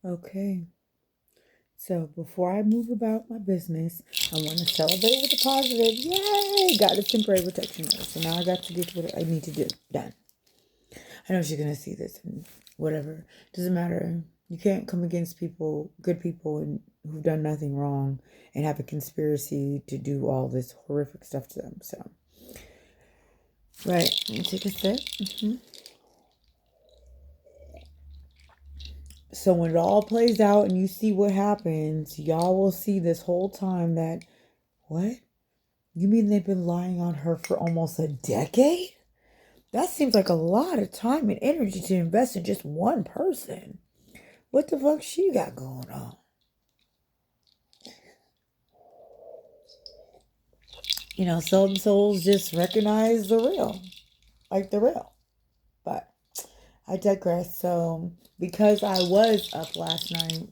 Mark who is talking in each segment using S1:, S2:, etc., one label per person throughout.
S1: Okay. So before I move about my business, I want to celebrate with the positive. Yay! Got a temporary protection order. So now I got to get what I need to do. Done. I know she's gonna see this and whatever. Doesn't matter. You can't come against people, good people, and who've done nothing wrong, and have a conspiracy to do all this horrific stuff to them. So, right. Let me take a sip. So when it all plays out and you see what happens, y'all will see this whole time that, what? You mean they've been lying on her for almost a decade? That seems like a lot of time and energy to invest in just one person. What the fuck she got going on? Some souls just recognize the real. Like the real. But I digress. So, because I was up last night,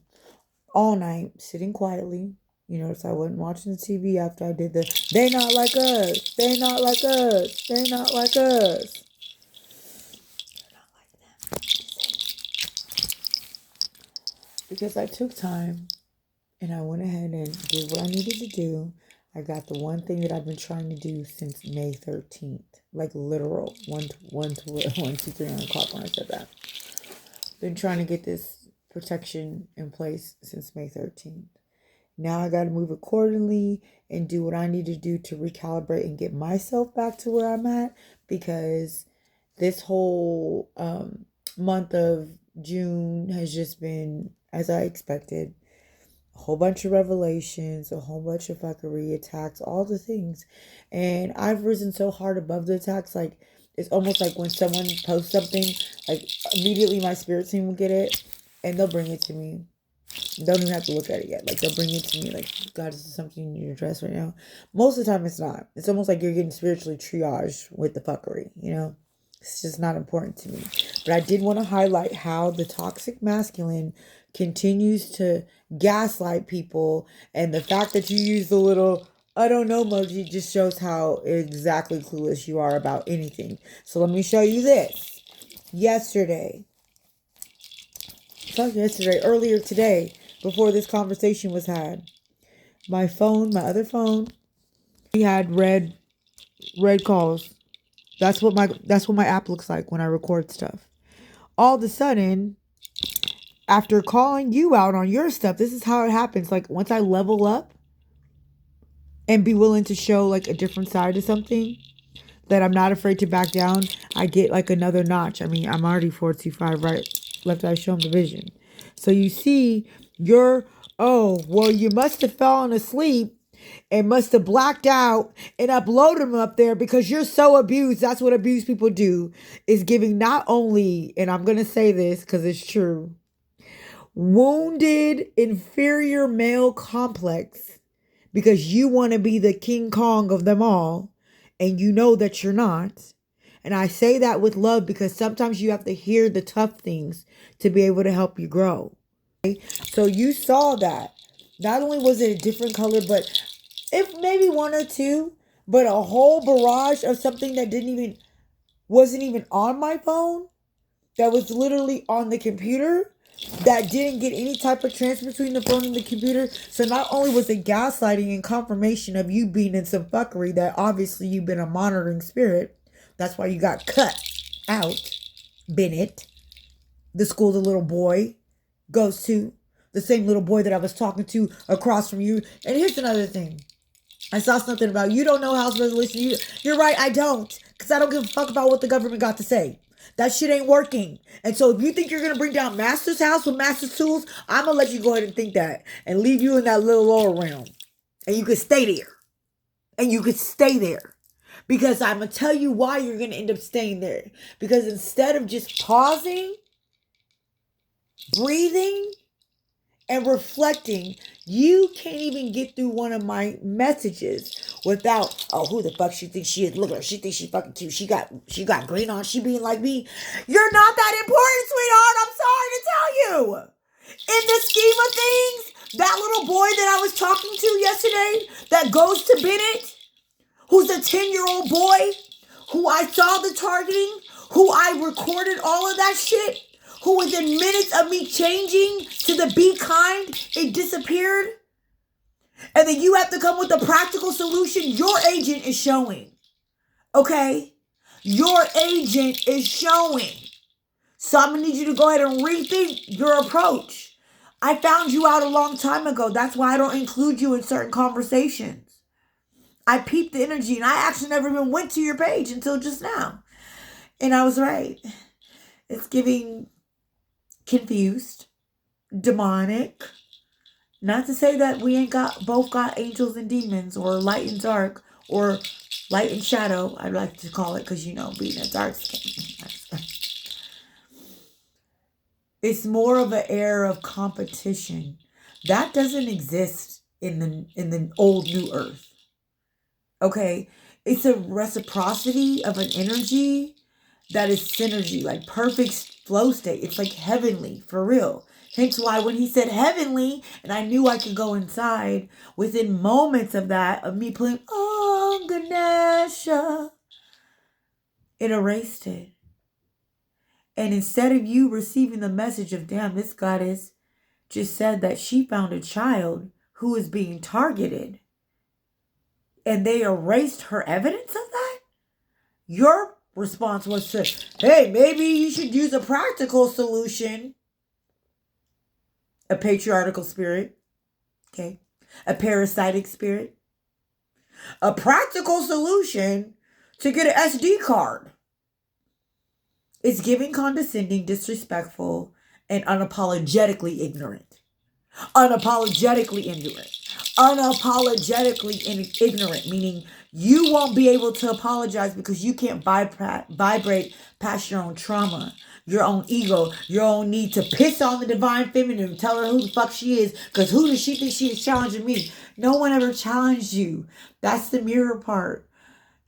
S1: all night, sitting quietly, you notice I wasn't watching the TV after I did the, they not like us, they not like us, they not like us. They're not like them. Because I took time and I went ahead and did what I needed to do. I got the one thing that I've been trying to do since May 13th. Like literal. 1, 2, 3 on the clock when I said that. Been trying to get this protection in place since May 13th. Now I got to move accordingly and do what I need to do to recalibrate and get myself back to where I'm at. Because this whole month of June has just been as I expected. A whole bunch of revelations, a whole bunch of fuckery, attacks, all the things. And I've risen so hard above the attacks. Like, it's almost like when someone posts something, like, immediately my spirit team will get it and they'll bring it to me. Don't even have to look at it yet. Like, they'll bring it to me. Like, God, this is something you need to address right now. Most of the time, it's not. It's almost like you're getting spiritually triaged with the fuckery, It's just not important to me. But I did want to highlight how the toxic masculine continues to gaslight people. And the fact that you use the little, I don't know emoji just shows how exactly clueless you are about anything. So let me show you this. Earlier today, before this conversation was had, my other phone, we had red calls. That's what my app looks like when I record stuff. All of a sudden, after calling you out on your stuff, this is how it happens. Like, once I level up and be willing to show like a different side to something that I'm not afraid to back down, I get like another notch. I mean, I'm already 425, right? Left eye show them the vision. So you see, you must have fallen asleep and must have blacked out and uploaded them up there because you're so abused. That's what abused people do, is giving not only, and I'm going to say this because it's true, wounded inferior male complex because you want to be the King Kong of them all and you know that you're not. And I say that with love because sometimes you have to hear the tough things to be able to help you grow. Okay? So you saw that. Not only was it a different color, but if maybe one or two, but a whole barrage of something that wasn't even on my phone, that was literally on the computer, that didn't get any type of transfer between the phone and the computer. So not only was it gaslighting and confirmation of you being in some fuckery, that obviously you've been a monitoring spirit. That's why you got cut out, Bennett. The school the little boy goes to. The same little boy that I was talking to across from you. And here's another thing. I saw something about you don't know House resolution. You're right, I don't. Because I don't give a fuck about what the government got to say. That shit ain't working. And so if you think you're going to bring down Master's house with Master's tools, I'm going to let you go ahead and think that. And leave you in that little lower realm. And you could stay there. Because I'm going to tell you why you're going to end up staying there. Because instead of just pausing, breathing, and reflecting, you can't even get through one of my messages without, oh, who the fuck she thinks she is? Look at her. She thinks she fucking cute. She got green on. She being like me. You're not that important, sweetheart. I'm sorry to tell you. In the scheme of things, that little boy that I was talking to yesterday that goes to Bennett, who's a 10-year-old boy, who I saw the targeting, who I recorded all of that shit, who within minutes of me changing to the be kind, it disappeared. And then you have to come with a practical solution. Your agent is showing. Okay? Your agent is showing. So I'm going to need you to go ahead and rethink your approach. I found you out a long time ago. That's why I don't include you in certain conversations. I peeped the energy and I actually never even went to your page until just now. And I was right. It's giving confused, demonic. Not to say that we ain't both got angels and demons, or light and dark, or light and shadow, I'd like to call it, because being a dark skin. It's more of an air of competition. That doesn't exist in the old new earth. Okay? It's a reciprocity of an energy that is synergy, like perfect flow state. It's like heavenly, for real. Hence why when he said heavenly, and I knew I could go inside, within moments of that, of me playing, oh, Ganesha, it erased it. And instead of you receiving the message of, damn, this goddess just said that she found a child who is being targeted, and they erased her evidence of that, your response was to, hey, maybe you should use a practical solution. A patriarchal spirit. Okay. A parasitic spirit. A practical solution to get an SD card. It's giving condescending, disrespectful, and unapologetically ignorant. Unapologetically ignorant. Unapologetically ignorant, meaning you won't be able to apologize because you can't vibrate past your own trauma, your own ego, your own need to piss on the divine feminine and tell her who the fuck she is, because who does she think she is challenging me? No one ever challenged you. That's the mirror part.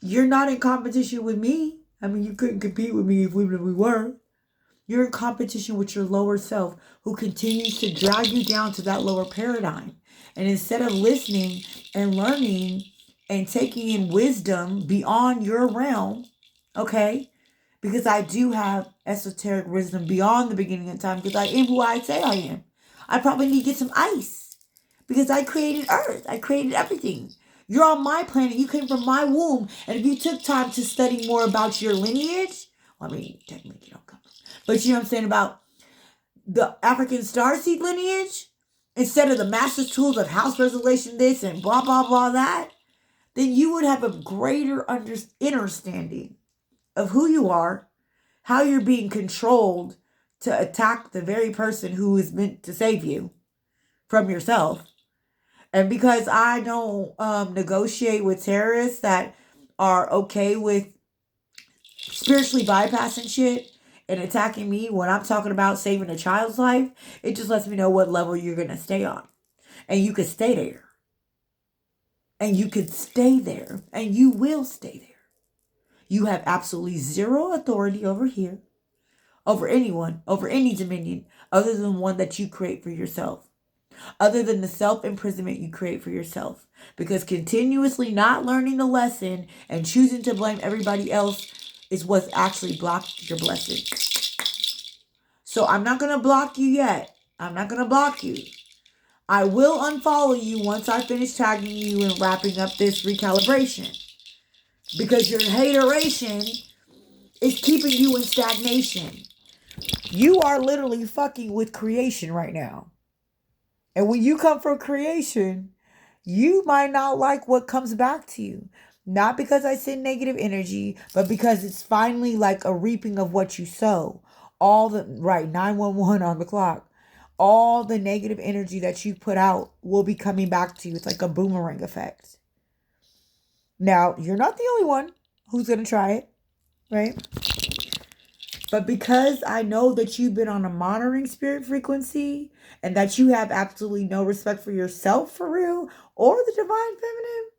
S1: You're not in competition with me. I mean, you couldn't compete with me if we were. You're in competition with your lower self, who continues to drag you down to that lower paradigm. And instead of listening and learning and taking in wisdom beyond your realm, okay? Because I do have esoteric wisdom beyond the beginning of time, because I am who I say I am. I probably need to get some ice because I created Earth. I created everything. You're on my planet. You came from my womb. And if you took time to study more about your lineage, well, I mean, technically you don't come. But you know what I'm saying about the African starseed lineage, instead of the master's tools of house resolution this and blah, blah, blah, that, then you would have a greater understanding of who you are, how you're being controlled to attack the very person who is meant to save you from yourself. And because I don't negotiate with terrorists that are okay with spiritually bypassing shit and attacking me when I'm talking about saving a child's life, it just lets me know what level you're going to stay on. And you could stay there. And you could stay there. And you will stay there. You have absolutely zero authority over here, over anyone, over any dominion, other than one that you create for yourself. Other than the self-imprisonment you create for yourself. Because continuously not learning the lesson and choosing to blame everybody else is what's actually blocked your blessing. So I'm not going to block you yet. I'm not going to block you. I will unfollow you once I finish tagging you and wrapping up this recalibration. Because your hateration is keeping you in stagnation. You are literally fucking with creation right now. And when you come from creation, you might not like what comes back to you. Not because I send negative energy, but because it's finally like a reaping of what you sow. 911 on the clock. All the negative energy that you put out will be coming back to you. It's like a boomerang effect. Now, you're not the only one who's going to try it, right? But because I know that you've been on a monitoring spirit frequency and that you have absolutely no respect for yourself for real or the divine feminine,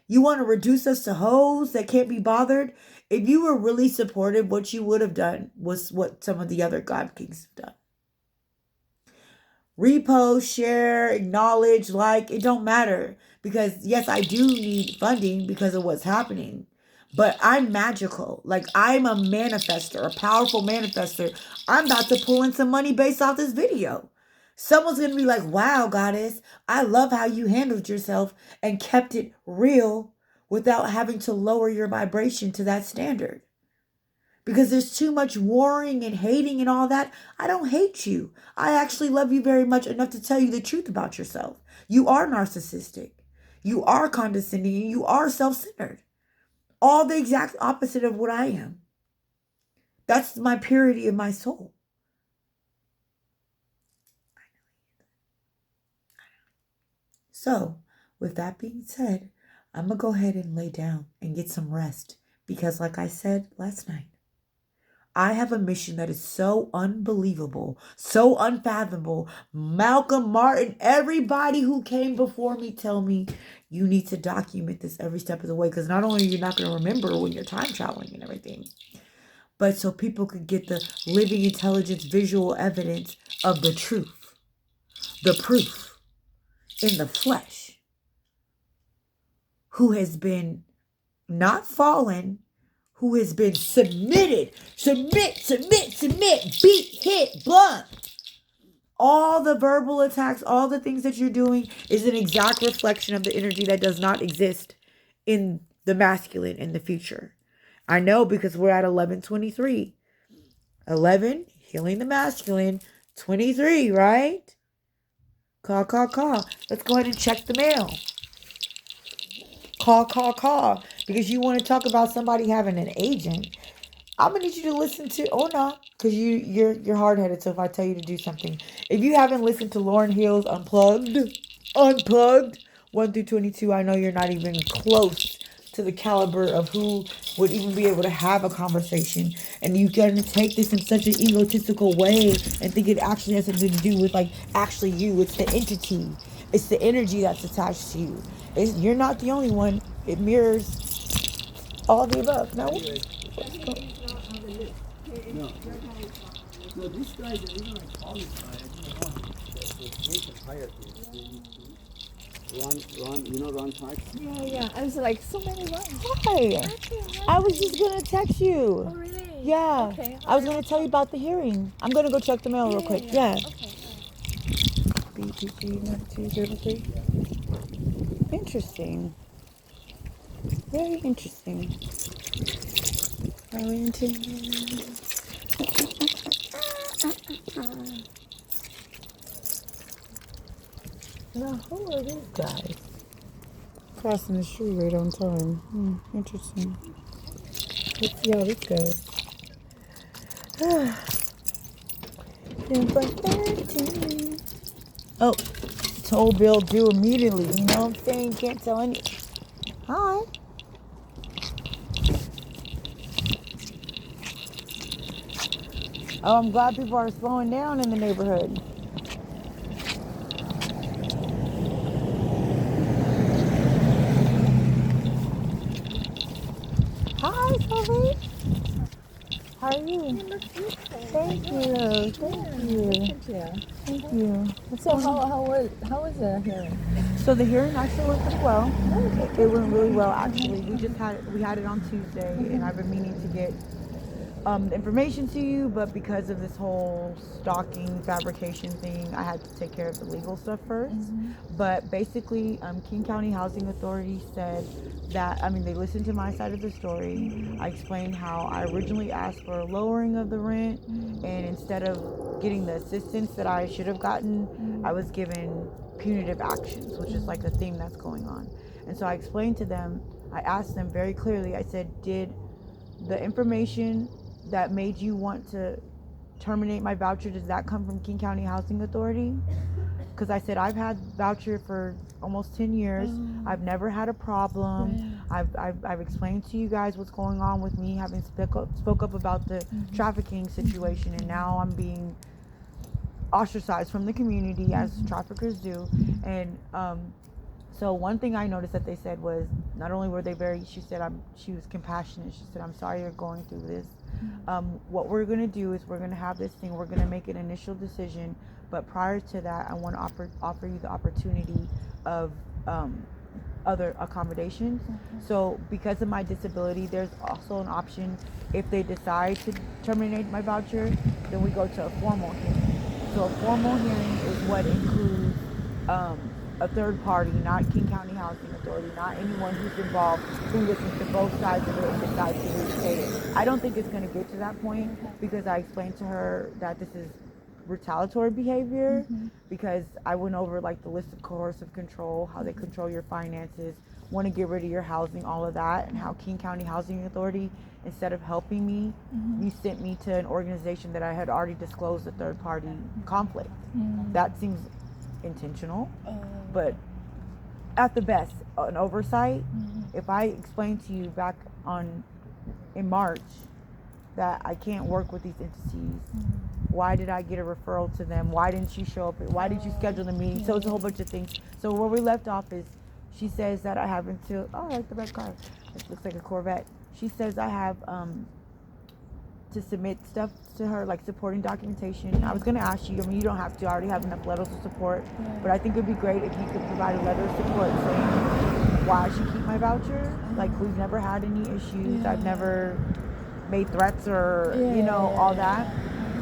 S1: you want to reduce us to hoes that can't be bothered. If you were really supportive, what you would have done was what some of the other God Kings have done. Repost, share, acknowledge, like, it don't matter. Because yes, I do need funding because of what's happening. But I'm magical. Like, I'm a manifester, a powerful manifester. I'm about to pull in some money based off this video. Someone's going to be like, wow, Goddess, I love how you handled yourself and kept it real without having to lower your vibration to that standard. Because there's too much warring and hating and all that. I don't hate you. I actually love you very much enough to tell you the truth about yourself. You are narcissistic. You are condescending and you are self-centered. All the exact opposite of what I am. That's my purity of my soul. So, with that being said, I'm going to go ahead and lay down and get some rest. Because like I said last night, I have a mission that is so unbelievable, so unfathomable. Malcolm, Martin, everybody who came before me tell me you need to document this every step of the way. Because not only are you not going to remember when you're time traveling and everything, but so people could get the living intelligence, visual evidence of the truth, the proof in the flesh, who has been not fallen, who has been submitted, submit, beat, hit, blunt. All the verbal attacks, all the things that you're doing is an exact reflection of the energy that does not exist in the masculine in the future. I know because we're at 11:23. 11, healing the masculine. 23, right? Call. Let's go ahead and check the mail. Call. Because you want to talk about somebody having an agent. I'm gonna need you to listen to, or not, because you're hard-headed. So if I tell you to do something, if you haven't listened to Lauryn Hill's Unplugged 1 through 22, I know you're not even close to the caliber of who would even be able to have a conversation. And you're gonna take this in such an egotistical way and think it actually has something to do with like actually you. It's the entity. It's the energy that's attached to you. You're not the only one. It mirrors all the above. No.
S2: No, this guy, the reason I call this guy, I don't know him. The ancient hierarchy. Ron, you know Ron Park?
S3: Yeah. I was like, so many Rons.
S1: Hi. I was just gonna text you.
S3: Oh, really?
S1: Yeah.
S3: Okay.
S1: I was gonna tell you about the hearing. I'm gonna go check the mail real quick. Yeah.
S3: Okay.
S1: BTC 9203. Interesting. Very interesting. Now, who are these guys? Crossing the street right on time. Interesting. Let's see how this goes. Oh, toll bill due immediately. You know what I'm saying? Can't tell any. Hi. Oh, I'm glad people are slowing down in the neighborhood. Hi, Sophie. How are you? Thank you.
S3: So how was the hearing?
S1: So the hearing actually went pretty well. It went really well actually. We had it on Tuesday, and I've been meaning to get the information to you, but because of this whole stalking fabrication thing, I had to take care of the legal stuff first. But basically, King County Housing Authority said that, they listened to my side of the story. I explained how I originally asked for a lowering of the rent, and instead of getting the assistance that I should have gotten, I was given punitive actions, which is like the theme that's going on. And so I explained to them, I asked them very clearly, I said, did the information that made you want to terminate my voucher, does that come from King County Housing Authority? Because I said, I've had voucher for almost 10 years. I've never had a problem. I've explained to you guys what's going on with me having spoke up about the trafficking situation, and now I'm being ostracized from the community as traffickers do. And so one thing I noticed that they said was, not only were they she was compassionate. She said, I'm sorry you're going through this. What we're going to do is we're going to have this thing, we're going to make an initial decision, but prior to that, I want to offer you the opportunity of other accommodations. So because of my disability, there's also an option if they decide to terminate my voucher, then we go to a formal hearing. So a formal hearing is what includes a third party, not King County Housing Authority, not anyone who's involved, who listens to both sides of it and decides to reinstate it. I don't think it's going to get to that point because I explained to her that this is retaliatory behavior because I went over like the list of coercive control, how they control your finances, want to get rid of your housing, all of that, and how King County Housing Authority, instead of helping me, you sent me to an organization that I had already disclosed a third party conflict. That seems intentional, but at the best, an oversight. If I explained to you back in March that I can't work with these entities, why did I get a referral to them? Why didn't you show up? Why did you schedule the meeting? So it's a whole bunch of things. So where we left off is she says that I have until, oh, I like the red car. It looks like a Corvette. She says I have to submit stuff to her, like supporting documentation. I was going to ask you, I mean, you don't have to, I already have enough letters of support, but I think it would be great if you could provide a letter of support saying why I should keep my voucher. Like, we've never had any issues. I've never made threats or, all that.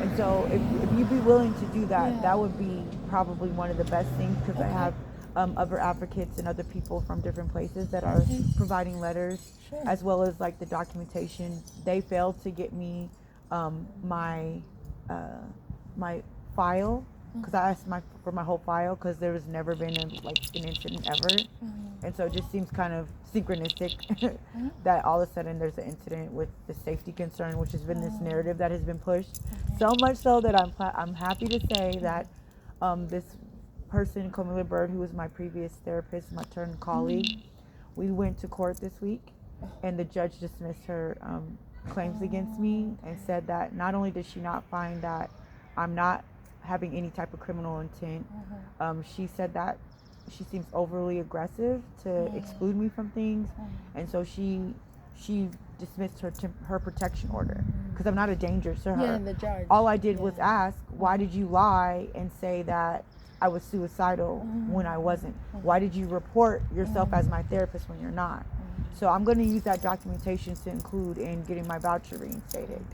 S1: And so if you'd be willing to do that, that would be probably one of the best things because I have other advocates and other people from different places that are providing letters, as well as like the documentation. They failed to get me my file because I asked for my whole file because there has never been an incident ever, and so it just seems kind of synchronistic that all of a sudden there's an incident with the safety concern, which has been this narrative that has been pushed so much so that I'm happy to say that this person, Camilla Bird, who was my previous therapist, my turned colleague, we went to court this week, and the judge dismissed her claims against me and said that not only did she not find that I'm not having any type of criminal intent, she said that she seems overly aggressive to exclude me from things, and so she dismissed her protection order because I'm not a danger to her.
S3: The judge.
S1: All I did was ask, why did you lie and say that I was suicidal when I wasn't? Why did you report yourself as my therapist when you're not? So I'm going to use that documentation to include in getting my voucher reinstated.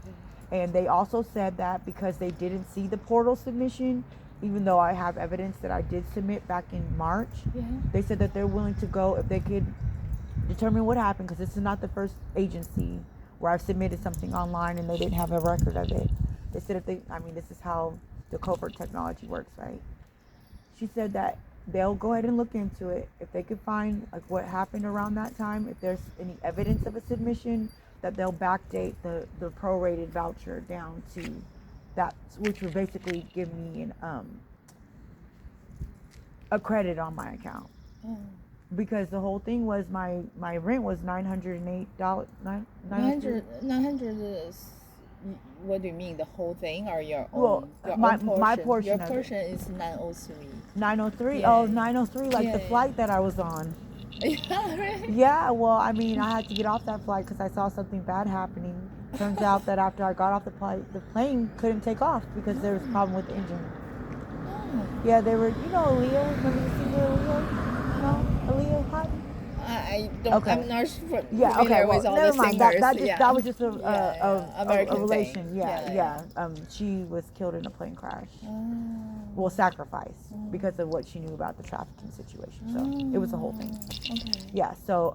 S1: And they also said that because they didn't see the portal submission, even though I have evidence that I did submit back in March, they said that they're willing to go if they could determine what happened, because this is not the first agency where I've submitted something online and they didn't have a record of it. They said this is how the covert technology works, right? She said that they'll go ahead and look into it. If they could find like what happened around that time, if there's any evidence of a submission, that they'll backdate the prorated voucher down to that, which would basically give me a credit on my account. Because the whole thing was my rent was $908.
S3: 900 is, what do you mean, the whole thing or your own?
S1: Well,
S3: your
S1: my
S3: own portion?
S1: my portion
S3: Your
S1: of
S3: portion is 903.
S1: 903.
S3: Yeah.
S1: Oh, 903, like the flight that I was on.
S3: Yeah, right?
S1: Yeah, well, I mean, I had to get off that flight because I saw something bad happening. Turns out that after I got off the plane couldn't take off because there was a problem with the engine. Yeah, they were, Aaliyah. Remember the singer Aaliyah? No? Aaliyah Hot?
S3: I don't.
S1: Okay.
S3: I'm not sure.
S1: Yeah. Okay. Well,
S3: with all
S1: never
S3: the
S1: mind.
S3: singers.
S1: That was just a
S3: American
S1: relation.
S3: thing.
S1: Yeah. She was killed in a plane crash. Well, sacrificed because of what she knew about the trafficking situation. So it was a whole thing.
S3: Okay.
S1: Yeah. So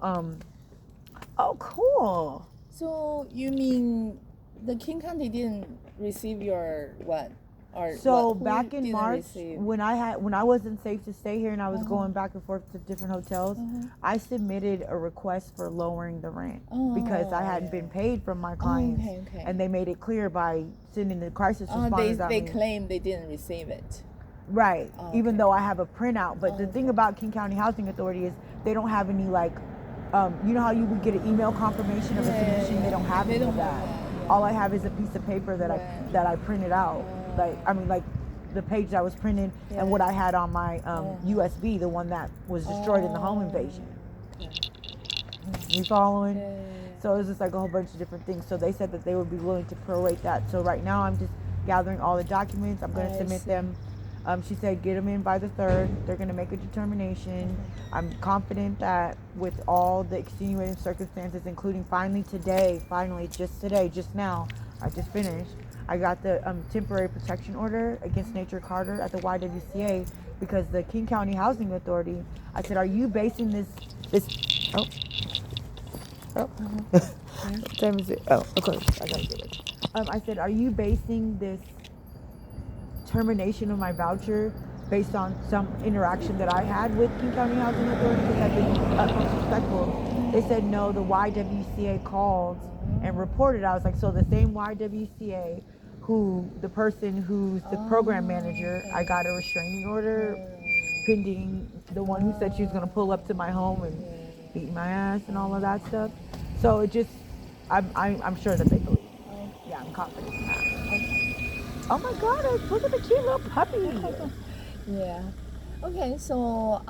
S1: oh, cool.
S3: So you mean the King County didn't receive your what? Or
S1: so
S3: what,
S1: back in
S3: didn't
S1: March,
S3: receive?
S1: when I wasn't safe to stay here and I was going back and forth to different hotels, I submitted a request for lowering the rent because I hadn't been paid from my clients, and they made it clear by sending the crisis responders out.
S3: They claim they didn't receive it.
S1: Right. Even though I have a printout, but the thing about King County Housing Authority is they don't have any like, you know how you would get an email confirmation of a submission? They don't have any of that. All I have is a piece of paper that I printed out. Like the page that was printed and what I had on my USB, the one that was destroyed in the home invasion. You following? So it was just like a whole bunch of different things. So they said that they would be willing to prorate that. So right now I'm just gathering all the documents. I'm going to submit them She said, get them in by the 3rd. They're going to make a determination. I'm confident that with all the extenuating circumstances, including finally, just now, I just finished. I got the temporary protection order against Nature Carter at the YWCA because the King County Housing Authority, I said, are you basing this, oh, what time is it? Oh, of course, I gotta get it. I said, are you basing this termination of my voucher based on some interaction that I had with King County Housing Authority because I've been utmost respectful? They said no, the YWCA called and reported. I was like, so the same YWCA the person who's the program manager, I got a restraining order pending, the one who said she was going to pull up to my home and beat my ass and all of that stuff. So it just, I'm sure that they believe. Yeah, I'm confident in that. Oh my God, look at the cute little puppy.
S3: Yeah. Okay, so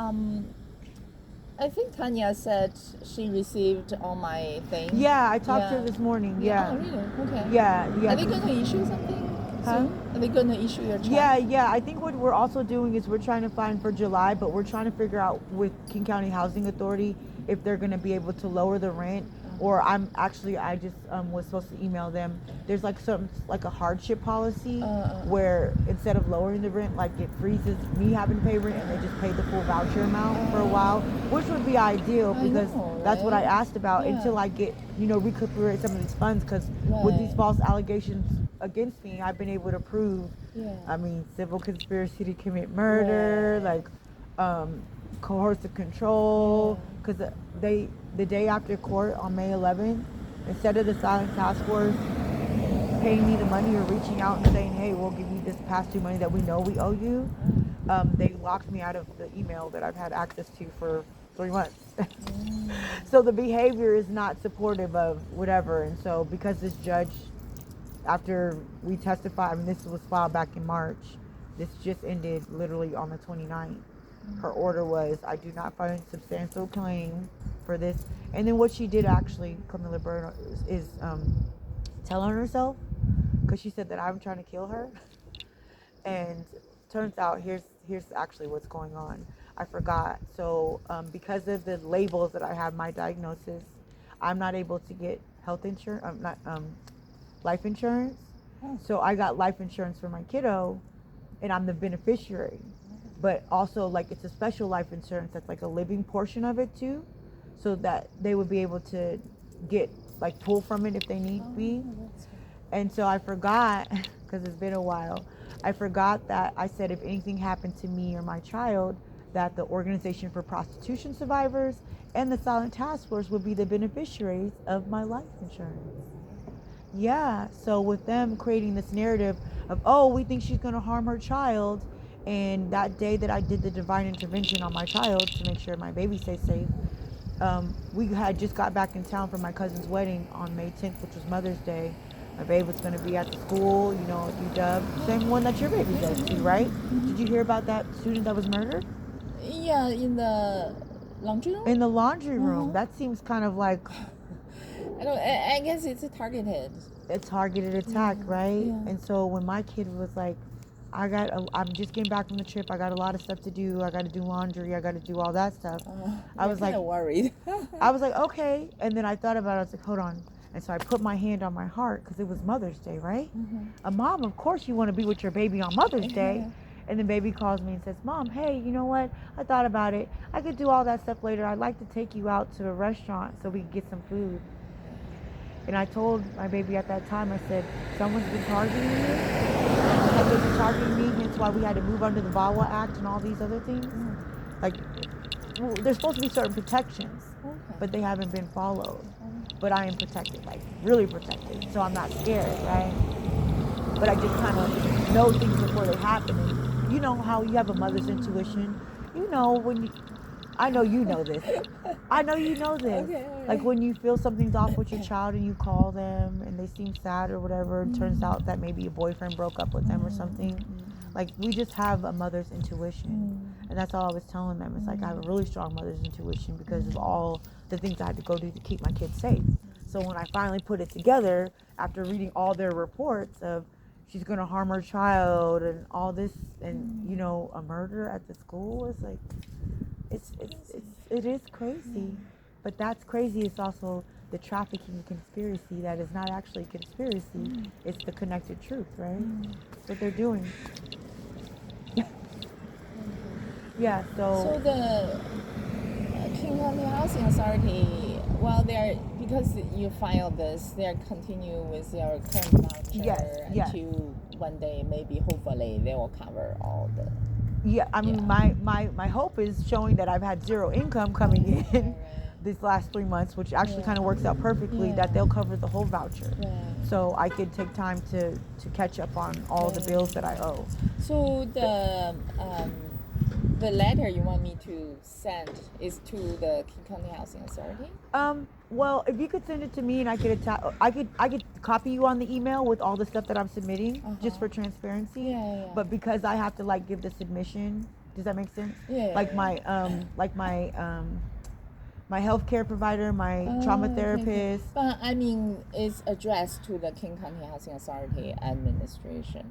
S3: I think Tanya said she received all my things.
S1: Yeah, I talked to her this morning. Yeah.
S3: Oh, really? Okay.
S1: Yeah.
S3: Are they going to issue something
S1: Huh?
S3: soon? Are they going to issue your check?
S1: Yeah. I think what we're also doing is we're trying to find for July, but we're trying to figure out with King County Housing Authority if they're going to be able to lower the rent. Or I just was supposed to email them. There's like a hardship policy where instead of lowering the rent, like it freezes me having to pay rent and they just pay the full voucher amount for a while, which would be ideal because that's what I asked about until I get, recuperate some of these funds because with these false allegations against me, I've been able to prove, civil conspiracy to commit murder, like coercive control, because the day after court on May 11th, instead of the silent task force paying me the money or reaching out and saying, hey, we'll give you this past due money that we know we owe you, they locked me out of the email that I've had access to for 3 months. So the behavior is not supportive of whatever. And so because this judge, after we testified, this was filed back in March, this just ended literally on the 29th. Her order was, I do not find substantial claim for this. And then what she did actually, Camilla Byrne, is tell on herself because she said that I'm trying to kill her. And turns out here's actually what's going on. I forgot. So because of the labels that I have, my diagnosis, I'm not able to get health insurance. Life insurance. So I got life insurance for my kiddo, and I'm the beneficiary. But also, like, it's a special life insurance that's like a living portion of it too, so that they would be able to get, like, pull from it if they need be. And so I forgot, because it's been a while, I forgot that I said if anything happened to me or my child, that the Organization for Prostitution Survivors and the Silent Task Force would be the beneficiaries of my life insurance. Yeah, so with them creating this narrative of, oh, we think she's going to harm her child, and that day that I did the divine intervention on my child to make sure my baby stays safe, we had just got back in town for my cousin's wedding on May 10th, which was Mother's Day. My babe was going to be at the school, UW, same one that your baby goes to, right? Did you hear about that student that was murdered?
S3: Yeah, in the laundry room?
S1: In the laundry room. That seems kind of like...
S3: I guess it's a targeted
S1: attack, right?
S3: Yeah.
S1: And so when my kid was like, I'm just getting back from the trip, I got a lot of stuff to do, I got to do laundry, I got to do all that stuff. I was like,
S3: worried.
S1: I was like, okay. And then I thought about it, I was like, hold on. And so I put my hand on my heart because it was Mother's Day, right? A mom, of course you want to be with your baby on Mother's Day. And then baby calls me and says, Mom, hey, you know what? I thought about it. I could do all that stuff later. I'd like to take you out to a restaurant so we can get some food. And I told my baby at that time, I said, someone's been targeting you. They've been targeting me, hence why we had to move under the VAWA Act and all these other things. Like, there's supposed to be certain protections, but they haven't been followed. But I am protected, like really protected. So I'm not scared, right? But I just kind of know things before they happen. And you know how you have a mother's intuition. You know I know you know this. I know you know this.
S3: Okay.
S1: Like when you feel something's off with your child and you call them and they seem sad or whatever, it turns out that maybe a boyfriend broke up with them or something. Like we just have a mother's intuition. And that's all I was telling them. It's like I have a really strong mother's intuition because of all the things I had to go do to keep my kids safe. So when I finally put it together, after reading all their reports of, she's gonna harm her child and all this, and you know, a murder at the school is like, it is crazy. But that's crazy. It's also the trafficking conspiracy that is not actually a conspiracy. It's the connected truth, right? That's what they're doing. Yeah.
S3: So the King County Housing Authority, well, they're because you filed this, they're continue with your current voucher
S1: Yes.
S3: until one day, maybe hopefully they will cover all the.
S1: Yeah, I mean, my hope is showing that I've had zero income coming in these last 3 months, which actually kind of works out perfectly, that they'll cover the whole voucher. So I could take time to catch up on all the bills that I owe.
S3: So the letter you want me to send is to the King County Housing Authority?
S1: Well, if you could send it to me and I could I could copy you on the email with all the stuff that I'm submitting, just for transparency.
S3: Yeah.
S1: But because I have to like give the submission, does that make sense?
S3: Yeah.
S1: Like my healthcare provider, my trauma therapist.
S3: But I mean, it's addressed to the King County Housing Authority administration.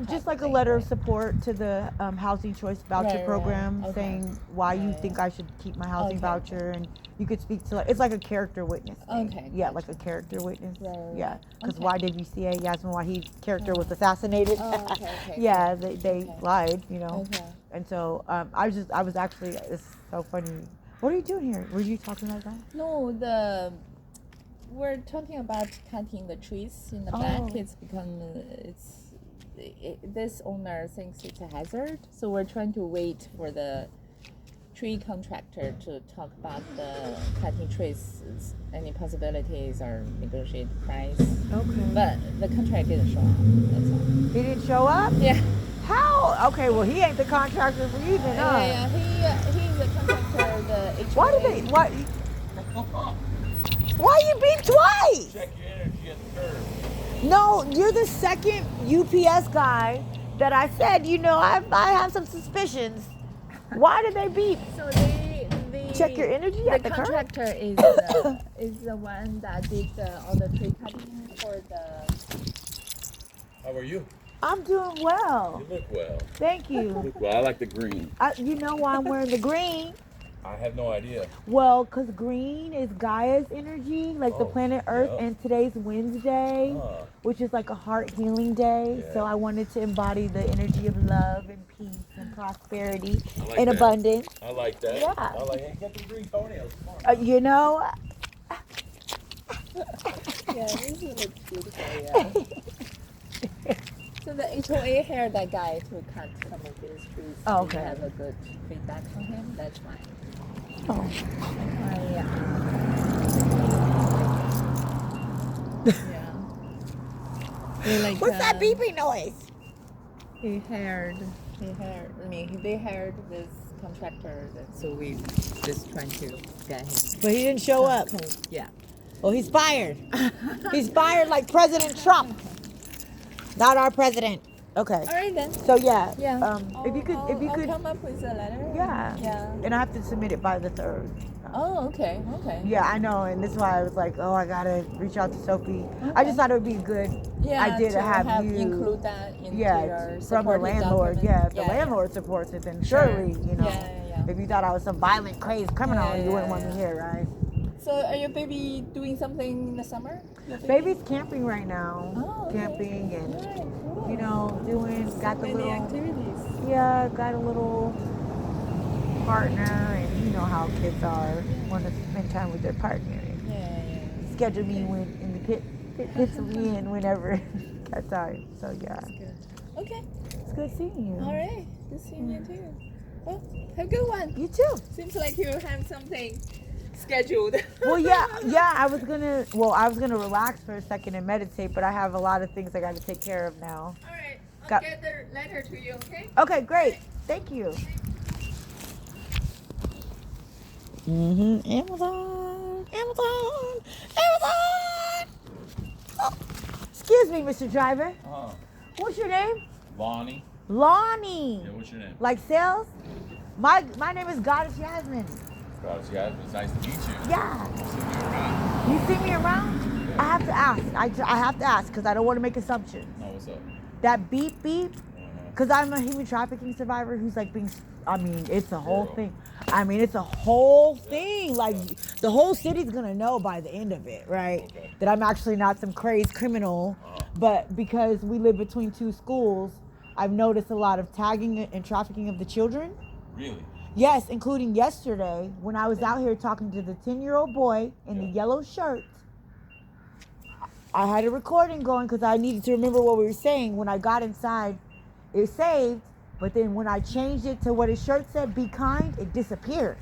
S1: Just like a letter of support to the Housing Choice Voucher Program, saying why you think I should keep my housing voucher, and you could speak to it's like a character witness thing. Yeah, like a character witness. Yeah, because why did you see Yasmin Wahid's character was assassinated? Yeah, they lied, you know. And so I was actually, it's so funny. What are you doing here? Were you talking about that?
S3: No, we're talking about cutting the trees in the back. It's become this owner thinks it's a hazard, so we're trying to wait for the tree contractor to talk about the cutting trees, any possibilities or negotiate price.
S1: Okay.
S3: But the contract didn't show up. That's all.
S1: He didn't show up?
S3: Yeah.
S1: How? Okay, well he ain't the contractor for you then, huh?
S3: Yeah. He's the contractor. The HOA.
S1: Why you beat twice?
S2: Check your energy at the curb.
S1: No, you're the second UPS guy that I said, you know, I have some suspicions. Why did they beep?
S3: So they
S1: check your energy at the curb?
S3: The contractor is the one that did all the tree cutting for the.
S2: How are you?
S1: I'm doing well.
S2: You look well.
S1: Thank you.
S2: You look well. I like the green.
S1: You know why I'm wearing the green?
S2: I have no idea.
S1: Well, because green is Gaia's energy, like the planet Earth, and today's Wednesday, which is like a heart healing day. So I wanted to embody the energy of love and peace and prosperity and abundance.
S2: I like that.
S1: Yeah.
S2: I like it. Get the green toenails. Come on.
S1: You know?
S3: Yeah, this looks beautiful, yeah. So the HOA hired that guy to cut some of these trees.
S1: Oh, okay.
S3: We have a good feedback from him. That's fine.
S1: Oh.
S3: Yeah.
S1: What's that beeping noise?
S3: They hired this contractor, so we just trying to get him.
S1: But he didn't show up.
S3: Yeah.
S1: Well, he's fired. He's fired like President Trump. Not our president. Okay.
S3: All right then.
S1: So yeah.
S3: If you could come up with a letter.
S1: Yeah. And I have to submit it by the 3rd.
S3: Oh, okay.
S1: Yeah, I know, and this is why I was like, I gotta reach out to Sophie. Okay. I just thought it would be a good idea to have you
S3: include that in your
S1: from the landlord.
S3: document.
S1: Yeah, if the landlord supports it, then surely, you know, if you thought I was some violent, crazy criminal, you wouldn't want me here, right?
S3: So, are your baby doing something in the summer?
S1: Baby's camping right now.
S3: Oh, okay.
S1: Camping and
S3: cool.
S1: you know, got the little
S3: activities.
S1: Yeah, got a little partner, and you know how kids are. Want to spend time with their partner. And schedule me in the pit me in whenever got time. So yeah.
S3: That's good. Okay.
S1: It's good seeing you.
S3: All right. Good seeing you too. Well, have a good one.
S1: You too.
S3: Seems like you have something scheduled.
S1: Well, I was gonna relax for a second and meditate, but I have a lot of things I got to take care of now.
S3: All right. I'll get the letter to you, okay?
S1: Okay, great. Thank you. Amazon. Oh, excuse me, Mr. Driver. What's your name?
S2: Lonnie.
S1: Lonnie.
S2: Yeah, what's your name?
S1: Like sales? My name is Goddess Yasmin.
S2: Goddess Yasmin, it's nice to meet you.
S1: Yeah.
S2: You see me around?
S1: You see me around? I have to ask. I have to ask because I don't want to make assumptions.
S2: No, what's up?
S1: that beep beep, because I'm a human trafficking survivor who's like being, I mean, it's a whole thing. I mean, it's a whole thing. Like, the whole city's gonna know by the end of it, right?
S4: Okay.
S1: That I'm actually not some crazy criminal. But because we live between two schools, I've noticed a lot of tagging and trafficking of the children.
S4: Really?
S1: Yes, including yesterday when I was out here talking to the 10-year-old boy in the yellow shirt. I had a recording going because I needed to remember what we were saying. When I got inside, it saved, but then when I changed it to what his shirt said, be kind, it disappeared.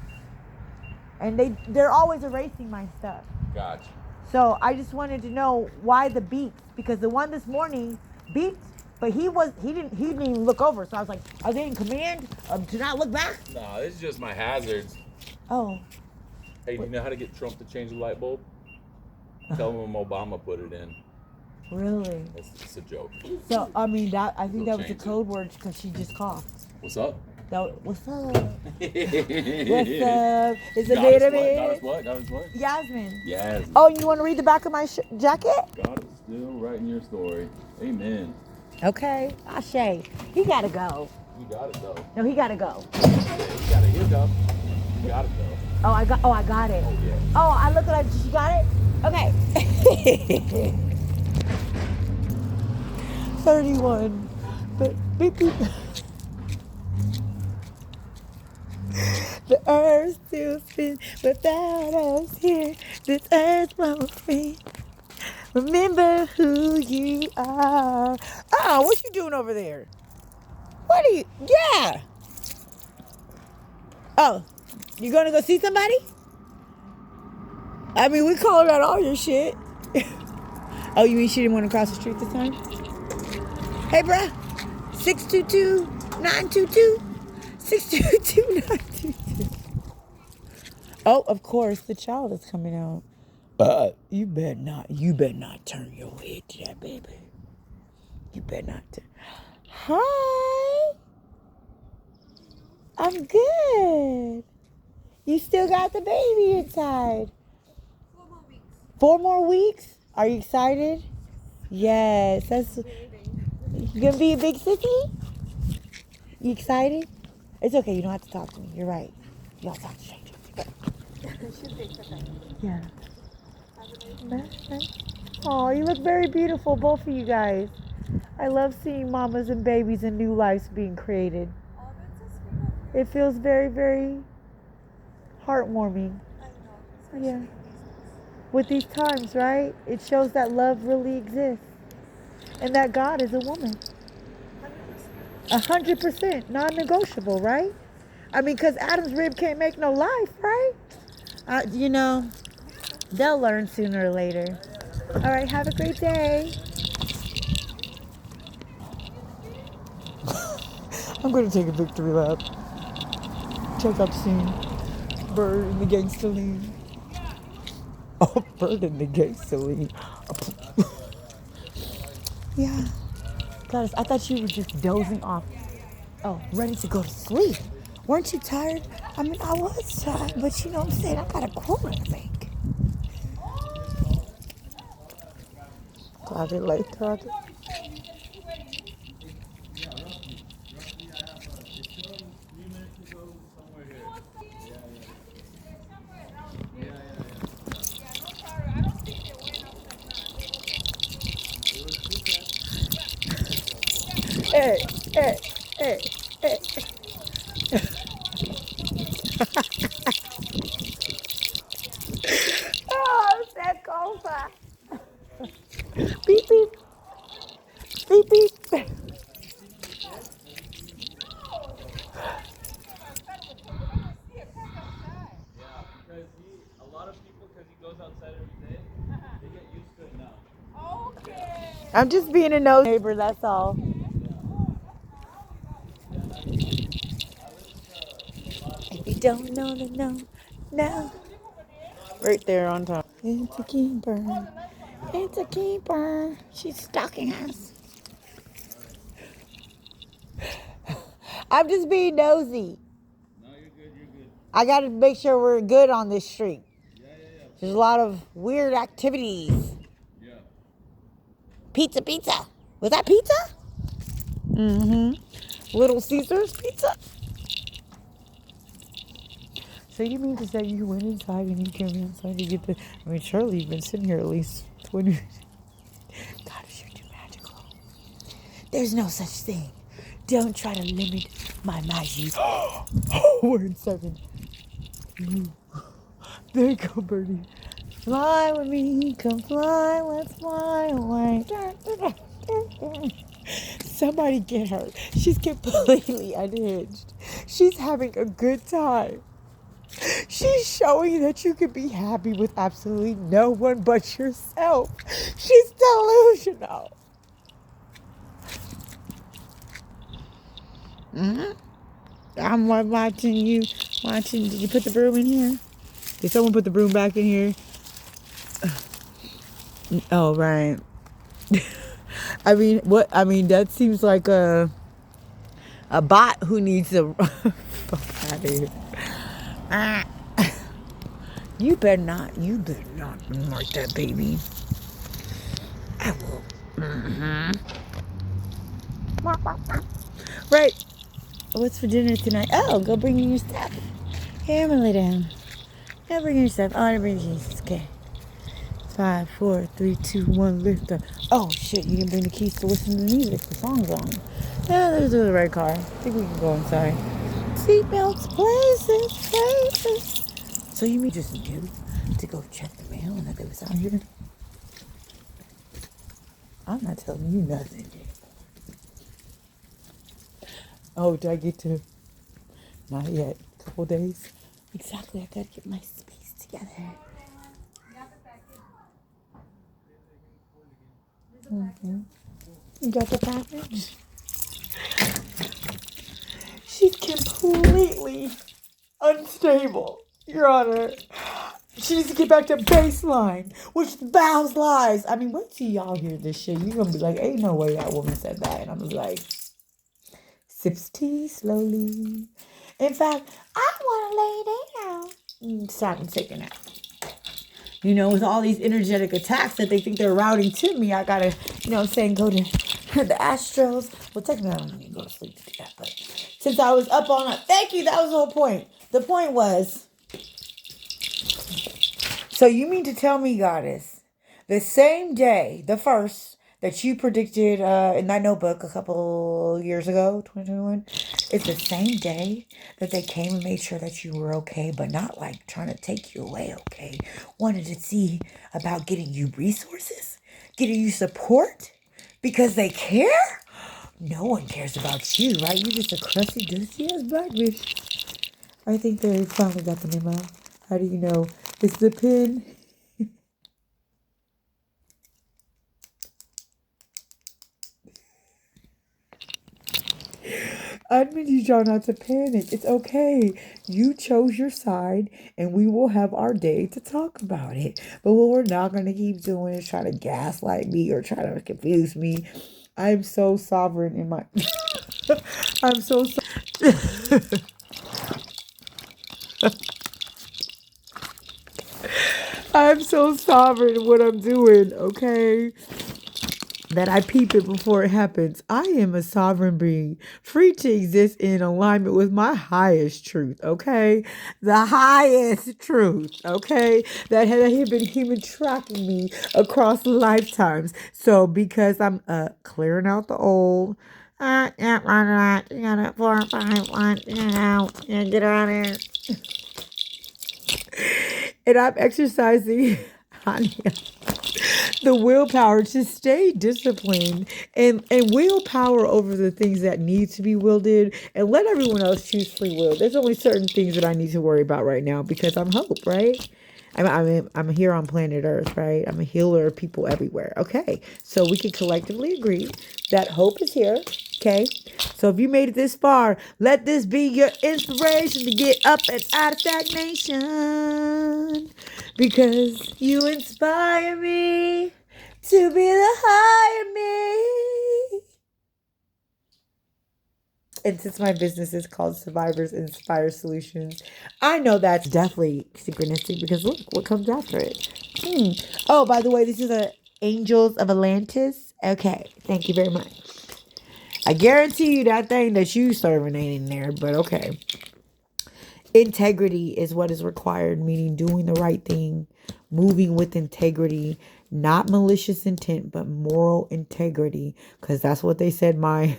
S1: And they're always erasing my stuff.
S4: Gotcha.
S1: So I just wanted to know why the beeps, because the one this morning beeped, but he didn't even look over. So I was like, are they in command to not look back?
S4: No, this is just my hazards.
S1: Oh.
S4: Hey, do you know how to get Trump to change the light bulb? Tell him Obama put it in.
S1: Really?
S4: It's a joke.
S1: So I mean I think that was a
S4: change it.
S1: code word because she just coughed.
S4: What's up?
S1: What's up?
S4: What's
S1: What's up? It's a
S4: Goddess
S1: bit of
S4: what?
S1: it.
S4: Goddess what? Goddess what?
S1: Yasmin.
S4: Yes.
S1: Oh, you want to read the back of my jacket?
S4: God is still writing your story. Amen.
S1: Okay. Ashe. He gotta go.
S4: You got it though.
S1: No, he gotta go.
S4: Yeah, you got it. Here you go. You got it though.
S1: Oh, I got it.
S4: Oh yeah.
S1: Oh, I look like you got it? Okay. 31. But beep beep. The earth still spins without us here. This earth won't free. Remember who you are. Oh, what you doing over there? What are you? Yeah. Oh, you gonna go see somebody? I mean, we called out all your shit. Oh, you mean she didn't want to cross the street this time? Hey, bruh. 622-922. 622-922. Oh, of course, the child is coming out. You better not turn your head to that baby. You better not turn. Hi. I'm good. You still got the baby inside.
S5: 4 more weeks.
S1: 4 more weeks? Are you excited? Yes. That's. You gonna be a big sissy? You excited? It's okay. You don't have to talk to me. You're right. You don't talk to strangers. Yeah. Oh, you look very beautiful, both of you guys. I love seeing mamas and babies and new lives being created.
S5: Oh, that's so sweet.
S1: It feels very, very heartwarming.
S5: I know.
S1: Yeah. With these times, right? It shows that love really exists. And that God is a woman. 100%. Non-negotiable, right? I mean, because Adam's rib can't make no life, right? You know, they'll learn sooner or later. All right, have a great day. I'm going to take a victory lap. Check up soon. Bird in the gangster lean. Oh, bird in the gangster lean. Yeah. Goddess, I thought you were just dozing off. Oh, ready to go to sleep. Weren't you tired? I mean, I was tired, but you know what I'm saying? I got a quarter, I think. Closet, light closet. Hey, hey, hey, hey. Oh, that cofa. Beep, beep. Beep, beep.
S2: A lot of people, because he goes outside every day, they get used to it now.
S5: Okay.
S1: I'm just being a nosy neighbor, that's all. If you don't know, then no. No. Right there on top. It's a keeper. It's a keeper. She's stalking us. I'm just being nosy.
S2: No, you're good, you're good.
S1: I got to make sure we're good on this street.
S2: Yeah.
S1: There's a lot of weird activities.
S2: Yeah.
S1: Pizza. Was that pizza? Little Caesar's pizza. So you mean to say you went inside and you came outside to get the... I mean, surely you've been sitting here at least 20 minutes. Goddess, you're too magical. There's no such thing. Don't try to limit my magic. Oh, we're in 7. There you go, birdie. Fly with me, come fly, let's fly away. Somebody get her. She's completely unhinged. She's having a good time. She's showing that you can be happy with absolutely no one but yourself. She's delusional. I'm watching you. Did you put the broom in here? Did someone put the broom back in here? Oh, right. I mean, what? I mean, that seems like a bot who needs a... Fuck out of here. You better not mark that baby. I will. Right. What's for dinner tonight? Oh, go bring in your stuff. Here, I'm gonna lay down. Go bring in your stuff. Oh, I bring Jesus. Okay. 5, 4, 3, 2, 1, lift up. Oh shit! You didn't bring the keys to listen to the music. The song's on. Yeah, there's the right car. I think we can go inside. Seatbelts, places. So you mean just knew to go check the mail and that it was out here? I'm not telling you nothing. Oh, did I get to? Not yet. Couple days. Exactly. I gotta get my space together. You got the package? She's completely unstable, Your Honor. She needs to get back to baseline, which vows lies. I mean, wait till y'all hear this shit. You're gonna be like, ain't no way that woman said that. And I'm gonna be like, sips tea slowly. In fact, I want to lay down. Stop and take a nap. You know, with all these energetic attacks that they think they're routing to me, I gotta, go to the Astros. Well, technically, I don't need to go to sleep yet, but since I was up all night, thank you, that was the whole point. The point was, so you mean to tell me, Goddess, the same day, the first, that you predicted in that notebook a couple years ago, 2021, it's the same day that they came and made sure that you were okay, but not like trying to take you away, okay? Wanted to see about getting you resources, getting you support, because they care? No one cares about you, right? You're just a crusty, dusty-ass black bitch. I think they finally got the memo. How do you know? It's the pin. I need y'all not to panic. It's okay. You chose your side, and we will have our day to talk about it. But what we're not going to keep doing is try to gaslight me or try to confuse me. I'm so sovereign in my... I'm so... I'm so sovereign in what I'm doing, okay? That I peep it before it happens. I am a sovereign being, free to exist in alignment with my highest truth, okay? The highest truth, okay? That have been human tracking me across lifetimes. So because I'm clearing out the old, you got 4, 5, 1, get out, get out of here. And I'm exercising the willpower to stay disciplined and willpower over the things that need to be wielded, and let everyone else choose free will. There's only certain things that I need to worry about right now because I'm hope, right? I'm here on planet Earth, right? I'm a healer of people everywhere. Okay, so we can collectively agree that hope is here. Okay, so if you made it this far, let this be your inspiration to get up and out of stagnation, because you inspire me to be the higher me. And since my business is called Survivors Inspire Solutions, I know that's definitely synchronistic, because look what comes after it. Oh, by the way, this is the Angels of Atlantis. Okay, thank you very much. I guarantee you that thing that you serving ain't in there, but okay. Integrity is what is required, meaning doing the right thing, moving with integrity, not malicious intent, but moral integrity. Because that's what they said my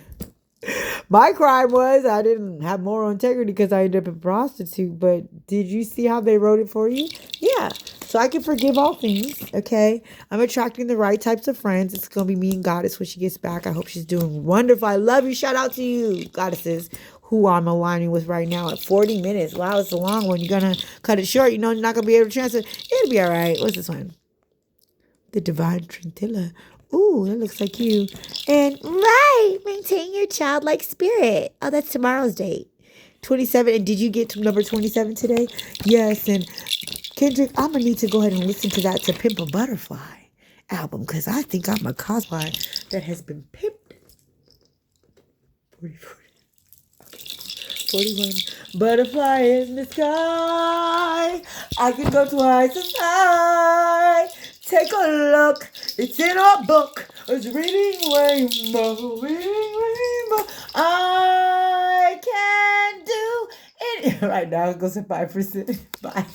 S1: crime was. I didn't have moral integrity because I ended up a prostitute. But did you see how they wrote it for you? Yeah. So I can forgive all things, okay? I'm attracting the right types of friends. It's going to be me and Goddess when she gets back. I hope she's doing wonderful. I love you. Shout out to you, Goddesses, who I'm aligning with right now at 40 minutes. Wow, it's a long one. You're going to cut it short. You know you're not going to be able to transfer. It'll be all right. What's this one? The Divine Trintilla. Ooh, that looks like you. And right, maintain your childlike spirit. Oh, that's tomorrow's date. 27. And did you get to number 27 today? Yes. And Kendrick, I'm going to need to go ahead and listen to that To Pimp a Butterfly album because I think I'm a cosplay that has been pimped. 41. Butterfly in the sky. I can go twice as high. Take a look. It's in our book. It's reading rainbow. Reading rainbow. I can do it. Right now, it goes to 5%. Bye.